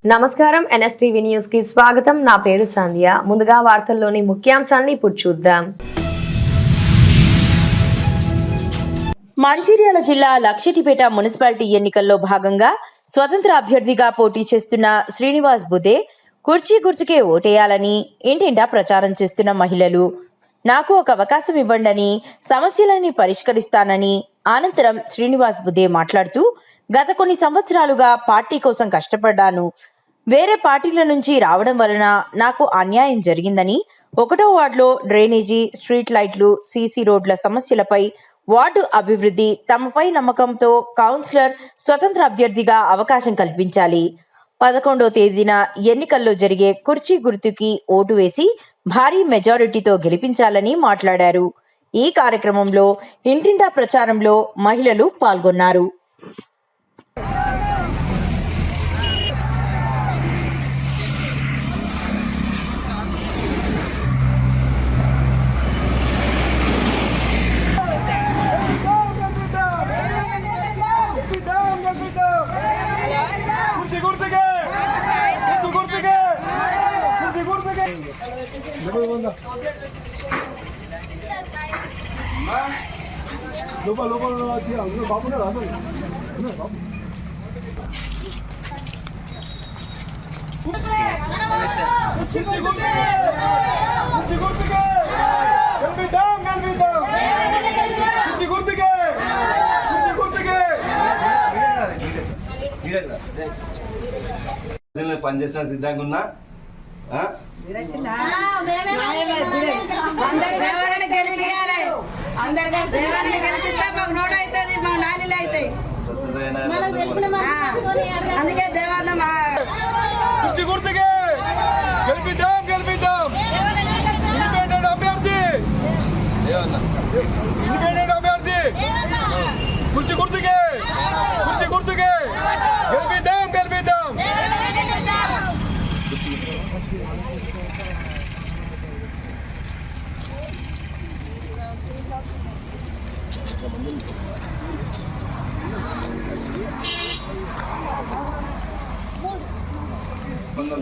నమస్కారం NSTV news కి స్వాగతం. నా పేరు సంధ్య. ముందుగా వార్తల్లోని ముఖ్యాంశాలను ఇప్పుడు చూద్దాం. మంచిర్యాల జిల్లా లక్షటిపేట మున్సిపాలిటీ ఎన్నికల్లో భాగంగా స్వతంత్ర అభ్యర్థిగా పోటీ చేస్తున్న శ్రీనివాస్ బుదే కుర్చీ గుర్తుకే ఓటేయాలని ఇంటింటా ప్రచారం చేస్తున్న మహిళలు నాకు ఒక అవకాశం ఇవ్వండి, సమస్యలన్నీ పరిష్కరిస్తానని అనంతరం శ్రీనివాస్ బుదే మాట్లాడుతూ గత కొన్ని సంవత్సరాలుగా పార్టీ కోసం కష్టపడ్డాను. వేరే పార్టీల నుంచి రావడం వలన నాకు అన్యాయం జరిగిందని, 1వ వార్డులో డ్రైనేజీ, స్ట్రీట్ లైట్లు, సీసీ రోడ్ల సమస్యలపై, వార్డు అభివృద్ధి, తమపై నమ్మకంతో కౌన్సిలర్ స్వతంత్ర అభ్యర్థిగా అవకాశం కల్పించాలి. 11వ తేదీన ఎన్నికల్లో జరిగే కుర్చీ గుర్తుకి ఓటు వేసి భారీ మెజారిటీతో గెలిపించాలని మాట్లాడారు. ఈ కార్యక్రమంలో ఇంటింటా ప్రచారంలో మహిళలు పాల్గొన్నారు. పనిచేసిన సిద్ధంగా ఉన్నా అందుకే దేవాలయం గుర్తుకే గెలిపిద్దాం గెలిపిద్దాం ఇండిపెండెంట్ అభ్యర్థి ఇండిపెండెంట్ అభ్యర్థి కుర్చీ గుర్తుకే కుర్చీ గుర్తుకే గెలిపిద్దాం గెలిపిద్దాం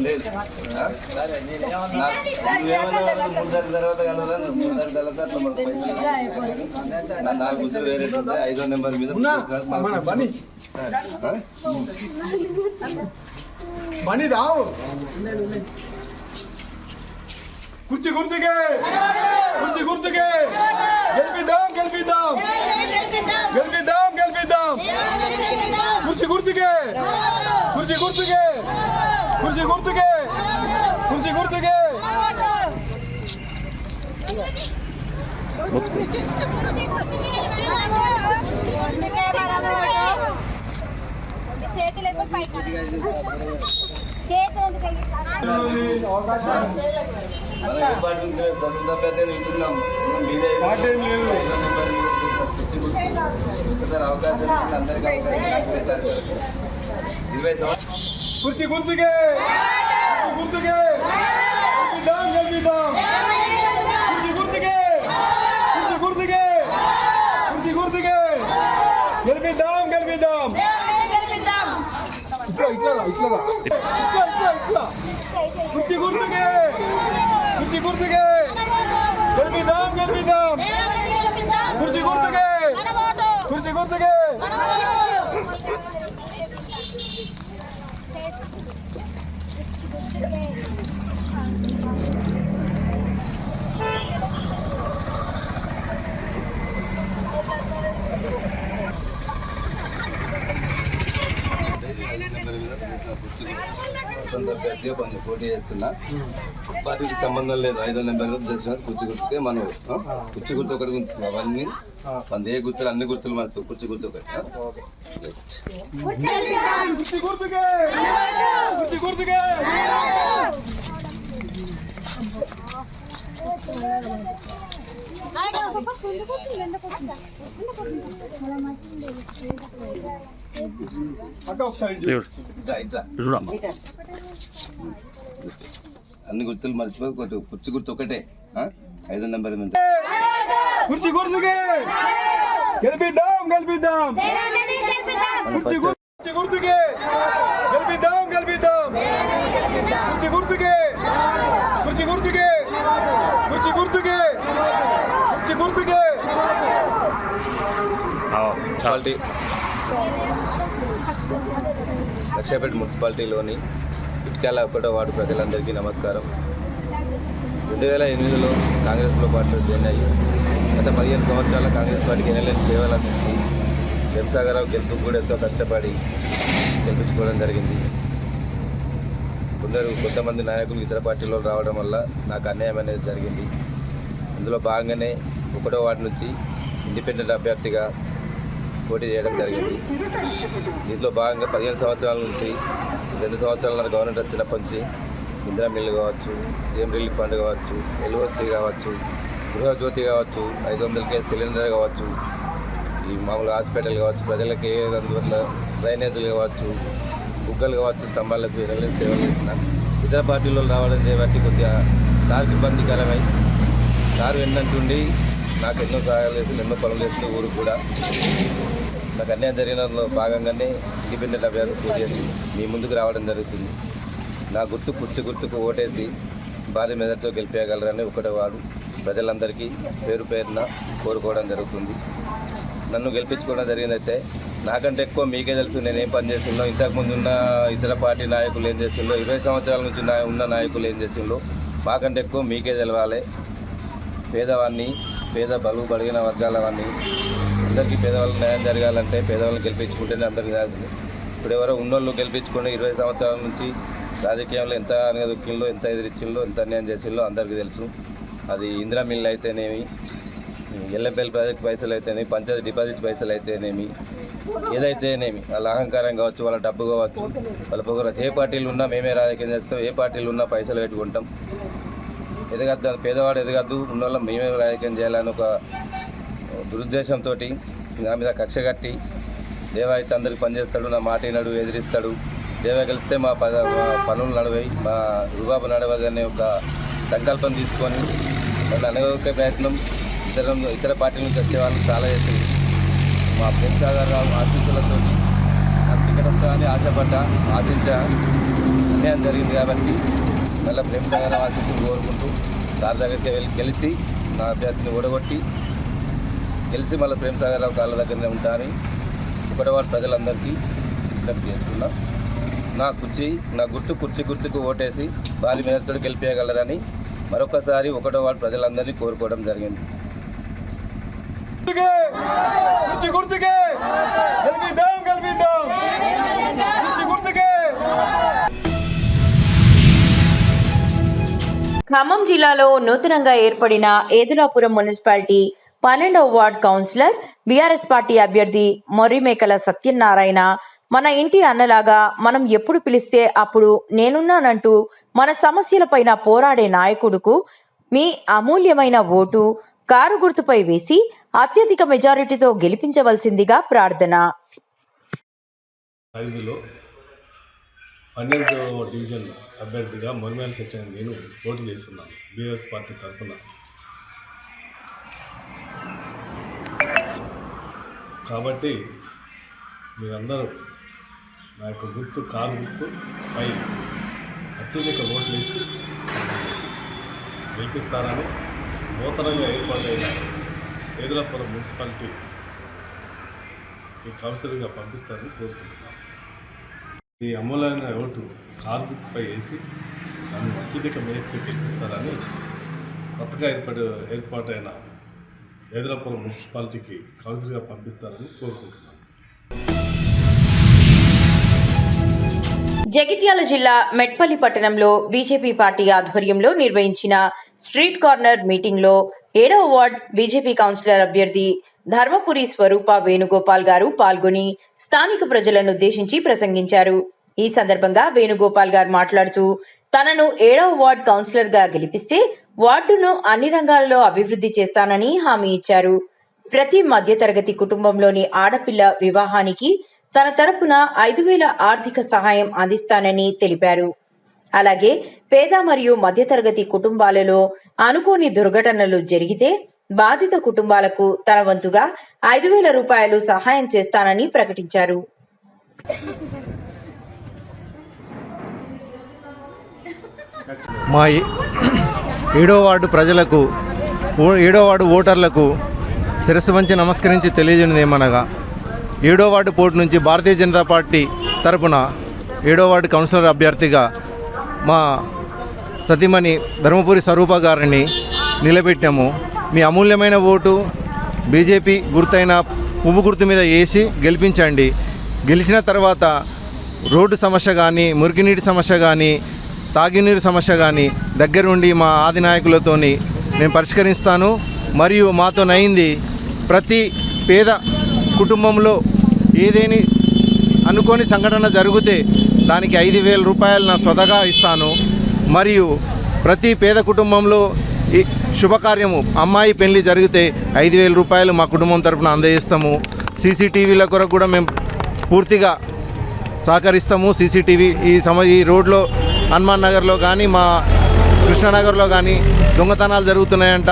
లేదు తర్వాత నాకు గుర్తు వేరే 5వ నెంబర్ మీద మనీ రావు కుర్చీ గుర్తుకే కుర్చీ గుర్తుకే గెలిపిద్దాం గెలిపిద్దాం గెలిపిద్దాం గెలిపిద్దాం కుర్చీ గుర్తుకే కుర్చీ గుర్తుకే కుర్చీ గుర్తుకే కుర్చీ గుర్తుకే కుర్చీ గుర్తుకే గుర్తుకే గెలిపిద్దాం గెలిపిద్దాం కుర్చీ గుర్తుకే కుర్చీ గుర్తుకే కుర్చీ గుర్తుకే గెలిపిద్దాం గెలిపిద్దాం ఇట్లా ఇట్లా ఇట్లా ఇట్లా ఇట్లా కుర్చీ గుర్తుకే కుర్చీ గుర్తుకే గెలిపిద్దాం గెలిపిద్దాం కుర్చీ గుర్తుకే కుర్చీ గుర్తుకే స్వతంత్ర అభ్యర్థిగా పోటీ చేస్తున్నా. పార్టీకి సంబంధం లేదు. 5వ నెంబర్ చేసిన కుర్చీ గుర్తుకే మనం కుర్చీ గుర్తు ఒకటి గుర్తు అవన్నీ మన ఏ గుర్తులు అన్ని గుర్తులు మనకు కుర్చీ గుర్తు ఒకటి. అన్ని గుర్తులు మర్చిపోయి కుర్చీ గుర్తు ఒకటే. 5వ నెంబర్ మీద కుర్చీ గుర్తుకే గెలిపిద్దాం గెలిపిద్దాం. కుర్చీ గుర్తుకే గెలిపిద్దాం గెలిపిద్దాం కుర్చీ గుర్తుకే కుర్చీ గుర్తుకే కుర్చీ గుర్తుకే కుర్చీ గుర్తుకే మున్సిపాలిటీ లక్షపేట మున్సిపాలిటీలోని ఇటుకాల 1వ వార్డు ప్రజలందరికీ నమస్కారం. 2008లో కాంగ్రెస్లో పార్టీలో జాయిన్ అయ్యి గత 15 సంవత్సరాల కాంగ్రెస్ పార్టీకి ఎనలేని సేవలు అందించి వెంసాగరావు గెలుపుకు కూడా ఎంతో కష్టపడి గెలిపించుకోవడం జరిగింది. కొంతమంది నాయకులు ఇతర పార్టీలో రావడం వల్ల నాకు అన్యాయం అనేది జరిగింది. అందులో భాగంగానే 1వ వార్డు నుంచి ఇండిపెండెంట్ అభ్యర్థిగా పోటీ చేయడం జరిగింది. దీంట్లో భాగంగా 15 సంవత్సరాల నుంచి 2 సంవత్సరాల గవర్నమెంట్ వచ్చినప్పటి నుంచి ఇందిరా మిల్లు కావచ్చు, సీఎం రిలీఫ్ ఫండ్ కావచ్చు, ఎల్ఓసి కావచ్చు, గృహజ్యోతి కావచ్చు, 500కే సిలిండర్ కావచ్చు, ఈ మామూలు హాస్పిటల్ కావచ్చు, ప్రజలకు ఏ అందువల్ల డ్రైనేజీలు కావచ్చు, బుగ్గలు కావచ్చు, స్తంభాలకు ఎనలేని సేవలు చేసిన ఇతర పార్టీలో రావడం చేయబట్టి కొద్దిగా సార్కి ఇబ్బందికరమై సార్ ఏంటంటుండి నాకు ఎన్నో సహాయాలు చేసి ఎన్నో పనులు చేసిన ఊరికి కూడా నాకు అన్యాయం జరిగిన భాగంగానే ఇండిపెండెంట్ అభ్యర్థి చేసి మీ ముందుకు రావడం జరుగుతుంది. నా కుర్చీ గుర్తుకు ఓటేసి భారీ మెజార్టీతో గెలిపేయగలరని 1వ వార్డు ప్రజలందరికీ పేరు పేరున కోరుకోవడం జరుగుతుంది. నన్ను గెలిపించుకోవడం జరిగిందైతే నాకంటే ఎక్కువ మీకే తెలుసు నేను ఏం పని చేస్తుందో, ఇంతకుముందు ఉన్న ఇతర పార్టీ నాయకులు ఏం చేస్తుందో, 20 సంవత్సరాల నుంచి ఉన్న నాయకులు ఏం చేస్తుందో మాకంటే ఎక్కువ మీకే తెలవాలి. పేదవాన్ని పేద బలుగు బడిగిన వర్గాల వాడిని అందరికీ పేదవాళ్ళకి న్యాయం జరగాలంటే పేదవాళ్ళని గెలిపించుకుంటేనే అందరికీ న్యాయం. ఇప్పుడు ఎవరో ఉన్నోళ్ళు గెలిపించుకుని 20 సంవత్సరాల నుంచి రాజకీయంలో ఎంత అనగదొక్కిందో, ఎంత ఎదిరించిందో, ఎంత అన్యాయం చేసిందో అందరికీ తెలుసు. అది ఇందిరా మిల్ అయితేనేమి, ఎల్ఎంపీఎల్ ప్రాజెక్ట్ పైసలు అయితేనేమి, పంచాయతీ డిపాజిట్ పైసలు అయితేనేమి, ఏదైతేనేమి వాళ్ళ అహంకారం కావచ్చు, వాళ్ళ డబ్బు కావచ్చు, వాళ్ళ పొగరు ఏ పార్టీలు ఉన్నా మేమే రాజకీయం చేస్తాం, ఏ పార్టీలు ఉన్నా పైసలు పెట్టుకుంటాం, ఎదగద్దు పేదవాడు ఎదగద్దు, ఉన్నోళ్ళ మేమే రాజకీయం చేయాలని ఒక దురుద్దేశంతో నా మీద కక్ష కట్టి దేవా అయితే అందరికి పనిచేస్తాడు, నా మాట వినడు, ఎదిరిస్తాడు, దేవా గెలిస్తే మా పనులు నడవాయి, మా రుబాబు నడవదనే ఒక సంకల్పం తీసుకొని నన్ను అనగొక్కే ప్రయత్నం ఇతర పార్టీల నుంచి వచ్చే వాళ్ళు చాలా చేసింది. మా వెంసాగరావు ఆశీస్సులతో నాకు టికెట్ వస్తుందని ఆశించా అన్యాయం జరిగింది కాబట్టి మళ్ళీ వెంసాగరావు ఆశీస్సులు కోరుకుంటూ సార్ దగ్గరికి వెళ్ళి గెలిచి నా అభ్యర్థిని ఓడగొట్టి గెలిచి మళ్ళీ వెంసాగరావు కాళ్ళ దగ్గరనే ఉంటా అని 1వ వార్డు ప్రజలందరికీ విజ్ఞప్తి చేస్తున్నా. నా కుర్చీ గుర్తుకు ఓటేసి భారీ మెజార్టీతో గెలిపేయగలరని మరొకసారి 1వ వార్డు ప్రజలందరినీ కోరుకోవడం జరిగింది. ఖమ్మం జిల్లాలో నూతనంగా ఏర్పడిన ఏదులాపురం మున్సిపాలిటీ 12వ వార్డ్ కౌన్సిలర్ బీఆర్ఎస్ పార్టీ అభ్యర్థి మొర్రిమేకల సత్యనారాయణ మన ఇంటి అన్నలాగా మనం ఎప్పుడు పిలిస్తే అప్పుడు నేనున్నానంటూ మన సమస్యలపైన పోరాడే నాయకుడుకు మీ అమూల్యమైన ఓటు కారు గుర్తుపై వేసి అత్యధిక మెజారిటీతో గెలిపించవలసిందిగా ప్రార్థన. 5లో 12వ డివిజన్ అభ్యర్థిగా మొర్రిమేకల సత్యనారాయణ నేను పోటీ చేస్తున్నాను బీఆర్ఎస్ పార్టీ తరఫున. కాబట్టి మీరందరూ నా యొక్క కారు గుర్తుపై అత్యధిక ఓట్లు వేసి గెలిపిస్తారని నూతనంగా ఏర్పాటైన ఏదులాపురం మున్సిపాలిటీ ఈ కౌన్సిలర్గా పంపిస్తారని కోరుకుంటున్నాను. ఈ అమూల్యమైన ఓటు కారు గుర్తుపై వేసి నన్ను అత్యధిక మేరకు గెలిపిస్తారని కొత్తగా ఏర్పాటైన ఏదులాపురం మున్సిపాలిటీకి కౌన్సిలర్గా పంపిస్తారని కోరుకుంటున్నాను. జగిత్యాల జిల్లా మెట్పల్లి పట్టణంలో బీజేపీ పార్టీ ఆధ్వర్యంలో నిర్వహించిన స్ట్రీట్ కార్నర్ మీటింగ్లో 7వ వార్డ్ బీజేపీ కౌన్సిలర్ అభ్యర్థి ధర్మపురి స్వరూప వేణుగోపాల్ గారు పాల్గొని స్థానిక ప్రజలను ఉద్దేశించి ప్రసంగించారు. ఈ సందర్భంగా వేణుగోపాల్ గారు మాట్లాడుతూ తనను 7వ వార్డ్ కౌన్సిలర్ గా గెలిపిస్తే వార్డును అన్ని రంగాల్లో అభివృద్ధి చేస్తానని హామీ ఇచ్చారు. ప్రతి మధ్యతరగతి కుటుంబంలోని ఆడపిల్ల వివాహానికి తన తరపున 5,000 ఆర్థిక సహాయం అందిస్తానని తెలిపారు. అలాగే పేద మరియు మధ్యతరగతి కుటుంబాలలో అనుకోని దుర్ఘటనలు జరిగితే బాధిత కుటుంబాలకు తన వంతుగా 5,000 రూపాయలు సహాయం చేస్తానని ప్రకటించారు. మా 7వ వార్డు ప్రజలకు 7వ వార్డు ఓటర్లకు శిరస్సు వంచి నమస్కరించి తెలియజేయనిది ఏమనగా 7వ వార్డు పోటీ నుంచి భారతీయ జనతా పార్టీ తరపున 7వ వార్డు కౌన్సిలర్ అభ్యర్థిగా మా సతీమణి ధర్మపురి స్వరూప గారిని నిలబెట్టాము. మీ అమూల్యమైన ఓటు బీజేపీ గుర్తైన పువ్వు గుర్తు మీద వేసి గెలిపించండి. గెలిచిన తర్వాత రోడ్డు సమస్య కానీ, మురికినీటి సమస్య కానీ, తాగునీరు సమస్య కానీ దగ్గరుండి మా ఆది నాయకులతో నేను పరిష్కరిస్తాను. మరియు మాతో నయింది ప్రతి పేద కుటుంబంలో ఏదేని అనుకోని సంఘటన జరిగితే దానికి 5,000 రూపాయలు నా స్వతగా ఇస్తాను. మరియు ప్రతి పేద కుటుంబంలో ఈ శుభకార్యము అమ్మాయి పెళ్లి జరిగితే 5,000 రూపాయలు మా కుటుంబం తరఫున అందజేస్తాము. సీసీటీవీల కొరకు కూడా మేము పూర్తిగా సహకరిస్తాము. సీసీటీవీ ఈ రోడ్లో హనుమాన్ నగర్లో కానీ, మా కృష్ణానగర్లో కానీ దొంగతనాలు జరుగుతున్నాయంట.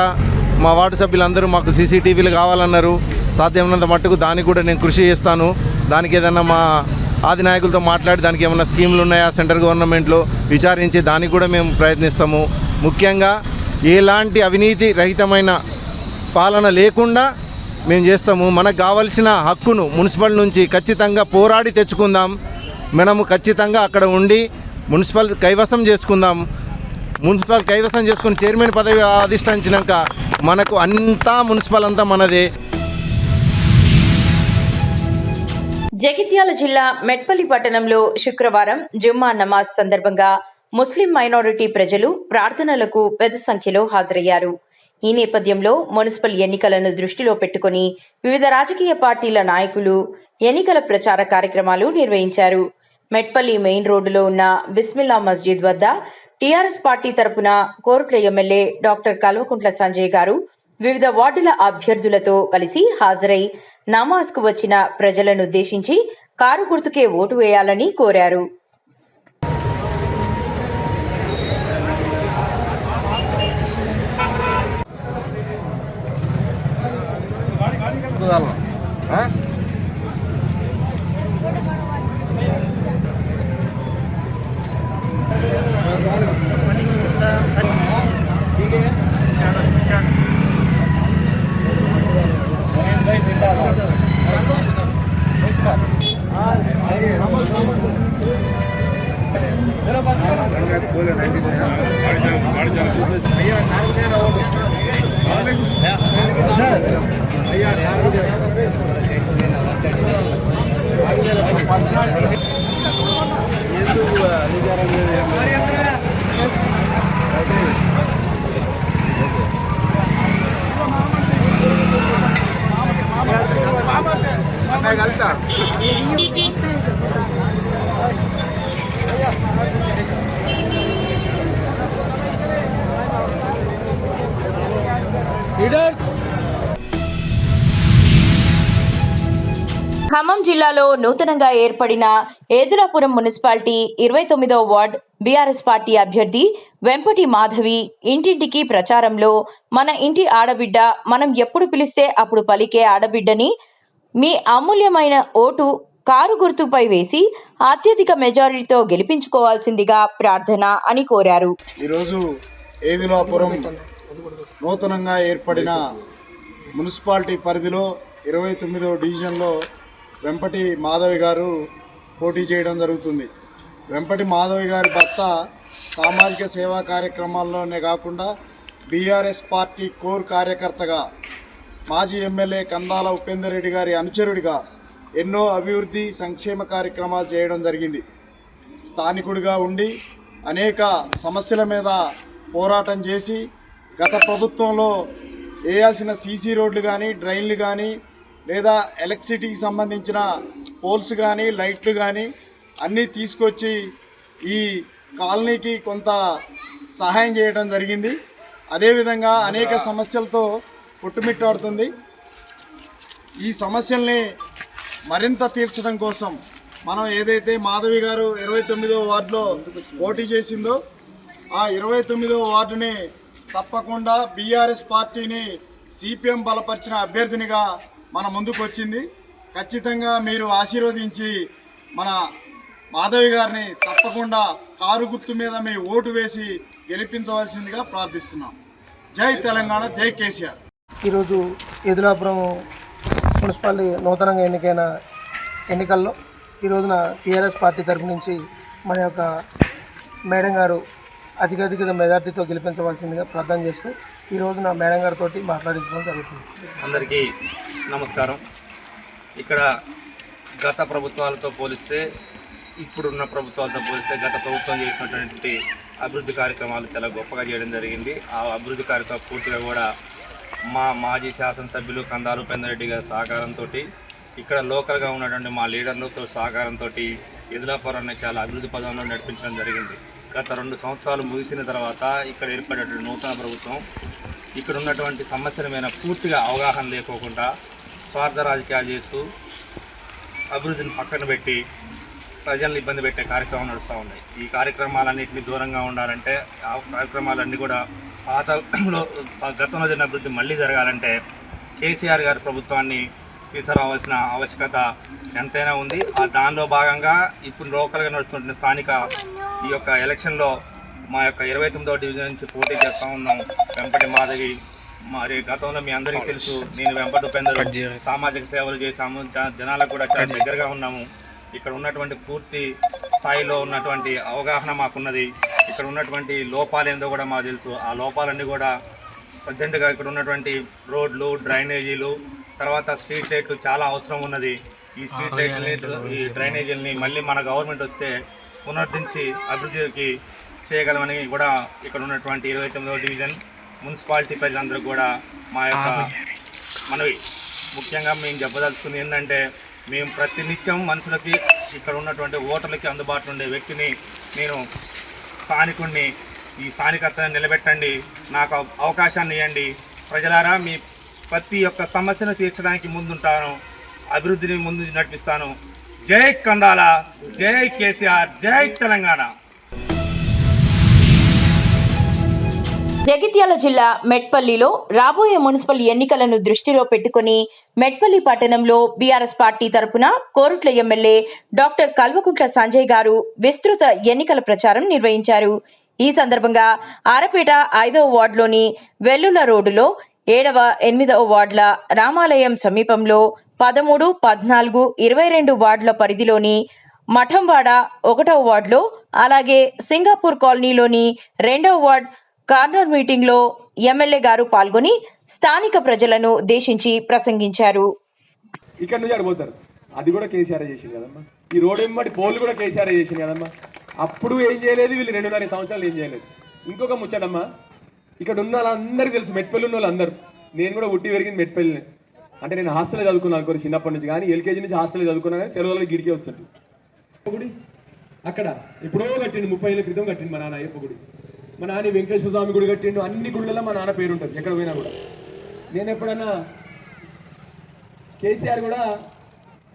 మా వార్డు సభ్యులందరూ మాకు సీసీటీవీలు కావాలన్నారు. సాధ్యమైనంత మట్టుకు దానికి కూడా నేను కృషి చేస్తాను. దానికి ఏదన్నా మా ఆది నాయకులతో మాట్లాడి దానికి ఏమైనా స్కీములు ఉన్నాయా సెంట్రల్ గవర్నమెంట్లో విచారించి దానికి కూడా మేము ప్రయత్నిస్తాము. ముఖ్యంగా ఎలాంటి అవినీతి రహితమైన పాలన లేకుండా మేము చేస్తాము. మనకు కావలసిన హక్కును మున్సిపల్ నుంచి ఖచ్చితంగా పోరాడి తెచ్చుకుందాం. మనము ఖచ్చితంగా అక్కడ ఉండి మున్సిపల్ కైవసం చేసుకుందాం. మున్సిపల్ కైవసం చేసుకుని చైర్మన్ పదవి అధిష్ఠించినాక మనకు అంతా మున్సిపల్ అంతా మనదే. జగిత్యాల జిల్లా మెట్పల్లి పట్టణంలో శుక్రవారం జుమ్మా నమాజ్ సందర్భంగా ముస్లిం మైనారిటీ ప్రజలు ప్రార్థనలకు పెద్ద సంఖ్యలో హాజరయ్యారు. ఈ నేపథ్యంలో మున్సిపల్ ఎన్నికలను దృష్టిలో పెట్టుకుని వివిధ రాజకీయ పార్టీల నాయకులు ఎన్నికల ప్రచార కార్యక్రమాలు నిర్వహించారు. మెట్పల్లి మెయిన్ రోడ్డులో ఉన్న బిస్మిల్లా మస్జిద్ వద్ద టీఆర్ఎస్ పార్టీ తరపున కోరుట్ల ఎమ్మెల్యే డాక్టర్ కల్వకుంట్ల సంజయ్ గారు వివిధ వార్డుల అభ్యర్థులతో కలిసి హాజరై నమాజ్కు వచ్చిన ప్రజలను ఉద్దేశించి కారు గుర్తుకే ఓటు వేయాలని కోరారు. ఖమ్మం జిల్లాలో నూతనంగా ఏర్పడిన ఏదులాపురం మున్సిపాలిటీ 29వ వార్డ్ బీఆర్ఎస్ పార్టీ అభ్యర్థి వెంపటి మాధవి ఇంటింటికి ప్రచారంలో మన ఇంటి ఆడబిడ్డ, మనం ఎప్పుడు పిలిస్తే అప్పుడు పలికే ఆడబిడ్డని మీ అమూల్యమైన ఓటు కారు గుర్తుపై వేసి అత్యధిక మెజారిటీతో గెలిపించుకోవాల్సిందిగా ప్రార్థన అని కోరారు. ఈరోజు ఏదులాపురం నూతనంగా ఏర్పడిన మున్సిపాలిటీ పరిధిలో 29వ డివిజన్లో వెంపటి మాధవి గారు పోటీ చేయడం జరుగుతుంది. వెంపటి మాధవి గారి భర్త సామాజిక సేవా కార్యక్రమాల్లోనే కాకుండా బీఆర్ఎస్ పార్టీ కోర్ కార్యకర్తగా, మాజీ ఎమ్మెల్యే కందాల ఉపేందర్ రెడ్డి గారి అనుచరుడిగా ఎన్నో అభివృద్ధి సంక్షేమ కార్యక్రమాలు చేయడం జరిగింది. స్థానికుడిగా ఉండి అనేక సమస్యల మీద పోరాటం చేసి గత ప్రభుత్వంలో వేయాల్సిన సీసీ రోడ్లు కానీ, డ్రైన్లు కానీ, లేదా ఎలక్ట్రిసిటీకి సంబంధించిన పోల్స్ కానీ, లైట్లు కానీ అన్నీ తీసుకొచ్చి ఈ కాలనీకి కొంత సహాయం చేయడం జరిగింది. అదేవిధంగా అనేక సమస్యలతో పుట్టుమిట్టాడుతుంది. ఈ సమస్యల్ని మరింత తీర్చడం కోసం మనం ఏదైతే మాధవి గారు 29వ వార్డులో పోటీ చేసిందో ఆ 29వ వార్డుని తప్పకుండా బీఆర్ఎస్ పార్టీని సిపిఎం బలపరిచిన అభ్యర్థినిగా మన ముందుకు వచ్చింది. ఖచ్చితంగా మీరు ఆశీర్వదించి మన మాధవి గారిని తప్పకుండా కారు గుర్తు మీద మీ ఓటు వేసి గెలిపించవలసిందిగా ప్రార్థిస్తున్నాం. జై తెలంగాణ, జై కేసీఆర్. ఈరోజు ఎదులాపురం మున్సిపాలిటీ నూతనంగా ఎన్నికైన ఎన్నికల్లో ఈ రోజున టీఆర్ఎస్ పార్టీ తరఫు నుంచి మన యొక్క మేడం గారు అధిక మెజార్టీతో గెలిపించవలసిందిగా ప్రార్థన చేస్తూ ఈ రోజున మేడం గారితో మాట్లాడించడం జరుగుతుంది. అందరికీ నమస్కారం. ఇక్కడ గత ప్రభుత్వాలతో పోలిస్తే ఇప్పుడున్న ప్రభుత్వాలతో పోలిస్తే గత ప్రభుత్వం చేసినటువంటి అభివృద్ధి కార్యక్రమాలు చాలా గొప్పగా చేయడం జరిగింది. ఆ అభివృద్ధి కార్యక్రమం పూర్తిగా కూడా మా మాజీ శాసనసభ్యులు కందాలు పెందరెడ్డి గారి సహకారంతో, ఇక్కడ లోకల్గా ఉన్నటువంటి మా లీడర్లతో సహకారంతో ఎదులాపురాన్ని చాలా అభివృద్ధి పదంలో నడిపించడం జరిగింది. గత 2 సంవత్సరాలు ముగిసిన తర్వాత ఇక్కడ ఏర్పడేటువంటి నూతన ప్రభుత్వం ఇక్కడ ఉన్నటువంటి సమస్యల మీద పూర్తిగా అవగాహన లేకోకుండా స్వార్థ రాజకీయాలు చేస్తూ అభివృద్ధిని పక్కన పెట్టి ప్రజలను ఇబ్బంది పెట్టే కార్యక్రమం నడుస్తూ ఉన్నాయి. ఈ కార్యక్రమాలన్నింటినీ దూరంగా ఉండాలంటే, ఆ కార్యక్రమాలన్నీ కూడా గతంలో జరిగిన అభివృద్ధి మళ్ళీ జరగాలంటే కేసీఆర్ గారి ప్రభుత్వాన్ని తీసుకురావాల్సిన ఆవశ్యకత ఎంతైనా ఉంది. దానిలో భాగంగా ఇప్పుడు లోకల్గా నడుస్తున్న స్థానిక ఈ యొక్క ఎలక్షన్లో మా యొక్క 29వ డివిజన్ నుంచి పోటీ చేస్తూ ఉన్నాం. వెంపటి మాధవి. మరి గతంలో మీ అందరికీ తెలుసు, నేను వెంపటి ఉపేందర్ సామాజిక సేవలు చేశాము, జనాలకు కూడా చాలా దగ్గరగా ఉన్నాము. ఇక్కడ ఉన్నటువంటి పూర్తి స్థాయిలో ఉన్నటువంటి అవగాహన మాకున్నది. ఇక్కడ ఉన్నటువంటి లోపాలు ఏందో కూడా మాకు తెలుసు. ఆ లోపాలన్నీ కూడా ప్రజెంట్గా ఇక్కడ ఉన్నటువంటి రోడ్లు, డ్రైనేజీలు, తర్వాత స్ట్రీట్ లైట్లు చాలా అవసరం ఉన్నది. ఈ స్ట్రీట్ లైట్లని, ఈ డ్రైనేజీలని మళ్ళీ మన గవర్నమెంట్ వస్తే పునరుద్ధరించి అభివృద్ధికి చేయగలమని కూడా ఇక్కడ ఉన్నటువంటి 29వ డివిజన్ మున్సిపాలిటీ ప్రజలందరూ కూడా మా యొక్క మనవి. ముఖ్యంగా మేము చెప్పదలుచుకుంది ఏంటంటే, మేము ప్రతినిత్యం మనుషులకి, ఇక్కడ ఉన్నటువంటి ఓటర్లకి అందుబాటులో ఉండే వ్యక్తిని, నేను స్థానికుడిని, ఈ స్థానికతను నిలబెట్టండి, నాకు అవకాశాన్ని ఇవ్వండి. ప్రజలారా, మీ ప్రతి ఒక్క సమస్యను తీర్చడానికి ముందుంటాను, అభివృద్ధిని ముందు నడిపిస్తాను. జై కందాల, జై కేసీఆర్, జై తెలంగాణ. జగిత్యాల జిల్లా మెట్పల్లిలో రాబోయే మున్సిపల్ ఎన్నికలను దృష్టిలో పెట్టుకుని మెట్పల్లి పట్టణంలో బీఆర్ఎస్ పార్టీ తరపున కోరుట్ల ఎమ్మెల్యే డాక్టర్ కల్వకుంట్ల సంజయ్ గారు విస్తృత ఎన్నికల ప్రచారం నిర్వహించారు. ఈ సందర్భంగా ఆరపేట 5వ వార్డులోని వెల్లుల రోడ్డులో 7వ, 8వ వార్డుల రామాలయం సమీపంలో 13, 14, 22 వార్డుల పరిధిలోని మఠంవాడ 1వ వార్డులో, అలాగే సింగపూర్ కాలనీలోని 2వ వార్డు కార్నర్ మీటింగ్లో ఎమ్మెల్యే గారు పాల్గొని స్థానిక ప్రజలను ఉద్దేశించి ప్రసంగించారు. ఇక్కడ నుంచి అడిపోతారు, అది కూడా కేసీఆర్ చేసింది కదమ్మా. ఈ రోడ్ వెంబడి పోలు కూడా కేసీఆర్ చేసింది కదమ్మా. అప్పుడు ఏం చేయలేదు, వీళ్ళు 2.5 సంవత్సరాలు ఏం చేయలేదు. ఇంకొక ముచ్చటమ్మా, ఇక్కడ ఉన్న వాళ్ళందరికీ తెలుసు, మెట్పల్లి ఉన్న వాళ్ళందరూ. నేను కూడా ఉట్టి పెరిగింది మెట్పల్లిని. అంటే నేను హాస్టల్లో చదువుకున్నాను అనుకోని చిన్నప్పటి నుంచి, కానీ ఎల్కేజీ నుంచి హాస్టల్లో చదువుకున్నా, కానీ సెలవులకు గిడికే వస్తుంది. గుడి అక్కడ ఎప్పుడో కట్టిండు, 30 ఏళ్ళ క్రితం కట్టిండు మా నాన్న అయ్యప్ప గుడి. మా నాన్న వెంకటేశ్వర స్వామి గుడి కట్టిండు. అన్ని గుళ్ళల్లో మా నాన్న పేరు ఉంటుంది, ఎక్కడ పోయినా కూడా. నేను ఎప్పుడన్నా కేసీఆర్ కూడా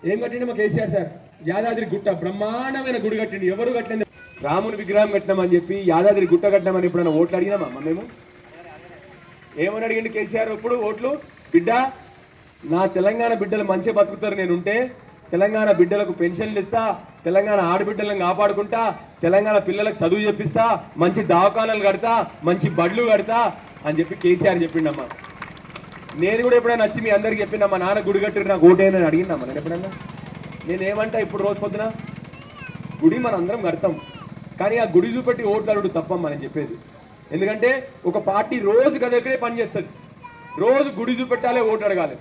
ఏం కట్టిండు మా కేసీఆర్ సార్, యాదాద్రి గుట్ట బ్రహ్మాండమైన గుడి కట్టిండు. ఎవరు కట్టిండు, రాముని విగ్రహం కట్టినామని చెప్పి యాదాద్రి గుట్ట కట్టినామని ఎప్పుడన్నా ఓట్లు అడిగినామా మేము? ఏమని అడిగిండు కేసీఆర్ ఇప్పుడు ఓట్లు? బిడ్డ, నా తెలంగాణ బిడ్డలు మంచిగా బతుకుతారు, నేనుంటే తెలంగాణ బిడ్డలకు పెన్షన్లు ఇస్తా, తెలంగాణ ఆడబిడ్డలను కాపాడుకుంటా, తెలంగాణ పిల్లలకు చదువు చెప్పిస్తా, మంచి దవాఖానాలు కడతా, మంచి బడ్లు కడతా అని చెప్పి కేసీఆర్ చెప్పిండమ్మా. నేను కూడా ఎప్పుడైనా వచ్చి మీ అందరికి చెప్పిన మా నాన్న గుడి కట్టి నాకు ఓటేనని అడిగినమ్మా నేను ఎప్పుడన్నా? నేనేమంటా, ఇప్పుడు రోజు పొద్దున గుడి మన అందరం కడతాం, కానీ ఆ గుడి చూపెట్టి ఓట్లు అడుగు తప్పమ్మా నేను చెప్పేది. ఎందుకంటే ఒక పార్టీ రోజు గదక్కడే పనిచేస్తుంది, రోజు గుడి చూపెట్టాలి, ఓటు అడగాలి.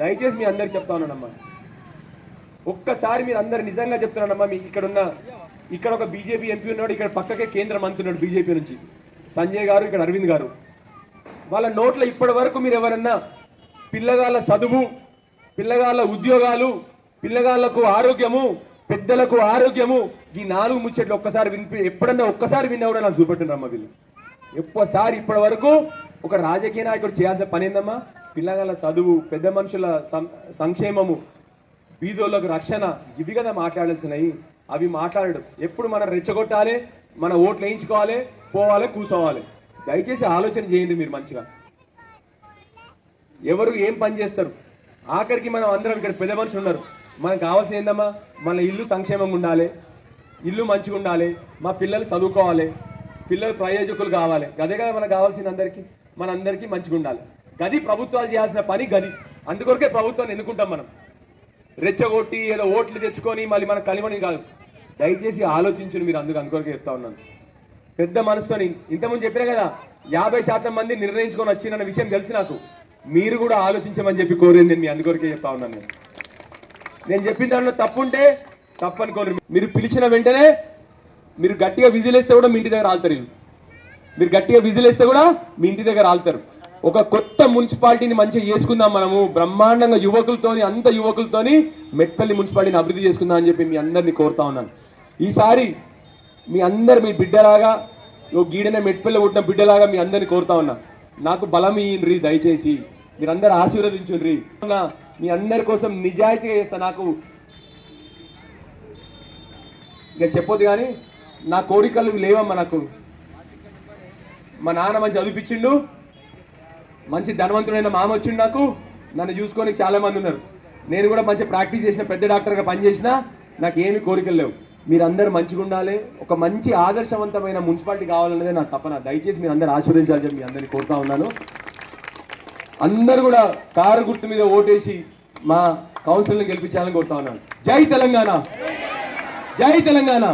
దయచేసి మీ అందరికి చెప్తా ఉన్నానమ్మా, ఒక్కసారి మీరు అందరు నిజంగా చెప్తున్నానమ్మా. మీ ఇక్కడ ఒక బీజేపీ ఎంపీ ఉన్నాడు, ఇక్కడ పక్కకే కేంద్ర మంత్రి ఉన్నాడు బీజేపీ నుంచి, సంజయ్ గారు, ఇక్కడ అరవింద్ గారు. వాళ్ళ నోట్ల ఇప్పటి వరకు మీరు ఎవరన్నా పిల్లగాళ్ళ చదువు, పిల్లగాళ్ళ ఉద్యోగాలు, పిల్లగాళ్లకు ఆరోగ్యము, పెద్దలకు ఆరోగ్యము, ఈ 4 ముచ్చట్లు ఎప్పుడన్నా ఒక్కసారి విన్నా కూడా నాకు చూపెట్టినమ్మా వీళ్ళు. ఒక్కసారి ఇప్పటి వరకు ఒక రాజకీయ నాయకుడు చేయాల్సిన పని ఏందమ్మా? పిల్లగాళ్ళ చదువు, పెద్ద మనుషుల సంక్షేమము, బీదోళ్ళకు రక్షణ, ఇవి కదా మాట్లాడాల్సినవి. అవి మాట్లాడడం ఎప్పుడు మనం రెచ్చగొట్టాలి, మన ఓట్లు వేయించుకోవాలి, పోవాలి, కూర్చోవాలి. దయచేసి ఆలోచన చేయండి మీరు మంచిగా, ఎవరు ఏం పని చేస్తారు. ఆఖరికి మనం అందరం ఇక్కడ పెద్ద మనుషులు ఉన్నారు, మనకు కావాల్సింది ఏందమ్మా, మన ఇల్లు సంక్షేమంగా ఉండాలి, ఇల్లు మంచిగా ఉండాలి, మా పిల్లలు చదువుకోవాలి, పిల్లలు ప్రయోజకులు కావాలి. గదే కదా మనకు కావాల్సింది. మనందరికీ మంచిగా ఉండాలి. గది ప్రభుత్వాలు చేయాల్సిన పని గది. అందుకొరకే ప్రభుత్వాన్ని ఎన్నుకుంటాం మనం. రెచ్చగొట్టి ఏదో ఓట్లు తెచ్చుకొని మళ్ళీ మన కలిమని కాదు. దయచేసి ఆలోచించుని మీరు. అందుకొరకే చెప్తా ఉన్నాను పెద్ద మనసుతోని. ఇంతకుముందు చెప్పినా కదా 50% మంది నిర్ణయించుకొని వచ్చిన విషయం తెలిసి నాకు. మీరు కూడా ఆలోచించమని చెప్పి కోరింది మీ. అందుకొరకే చెప్తా ఉన్నాను. నేను చెప్పిన దాంట్లో తప్పుంటే తప్పనుకోరు. మీరు పిలిచిన వెంటనే మీరు గట్టిగా విజిలేస్తే కూడా మీ ఇంటి దగ్గర ఆలుతారు. మీరు గట్టిగా విజిలేస్తే కూడా మీ ఇంటి దగ్గర ఆలుతారు. ఒక కొత్త మున్సిపాలిటీని మంచిగా చేసుకుందాం మనము. బ్రహ్మాండంగా యువకులతోని, అంత యువకులతోని మెట్పల్లి మున్సిపాలిటీని అభివృద్ధి చేసుకుందాం అని చెప్పి మీ అందరినీ కోరుతా ఉన్నాను. ఈసారి మీ అందరు మీ బిడ్డలాగా, గీడనే మెట్పల్లి పుట్టిన బిడ్డలాగా మీ అందరినీ కోరుతా ఉన్నా. నాకు బలం ఇయ్యండ్రి, దయచేసి మీరందరూ ఆశీర్వదించుండ్రి. మీ అందరి కోసం నిజాయితీగా చేస్తా. నాకు ఇక చెప్పొద్దు కానీ నా కోరికలు లేవమ్మా. నాకు మా నాన్న మంచి చదివిపించిండు, మంచి ధనవంతుడైన మామ వచ్చిండు. నాకు నన్ను చూసుకొని చాలా మంది ఉన్నారు. నేను కూడా మంచి ప్రాక్టీస్ చేసిన, పెద్ద డాక్టర్గా పనిచేసిన. నాకు ఏమి కోరికలు లేవు. మీరందరూ మంచిగా ఉండాలి, ఒక మంచి ఆదర్శవంతమైన మున్సిపాలిటీ కావాలన్నదే నా తపన. దయచేసి మీరు అందరూ ఆశీర్వదించాలని చెప్పి మీ అందరినీ కోరుతా ఉన్నాను. అందరూ కూడా కారు గుర్తు మీద ఓటేసి మా కౌన్సిల్ని గెలిపించాలని కోరుతా ఉన్నాను. జై తెలంగాణ, జై తెలంగాణ.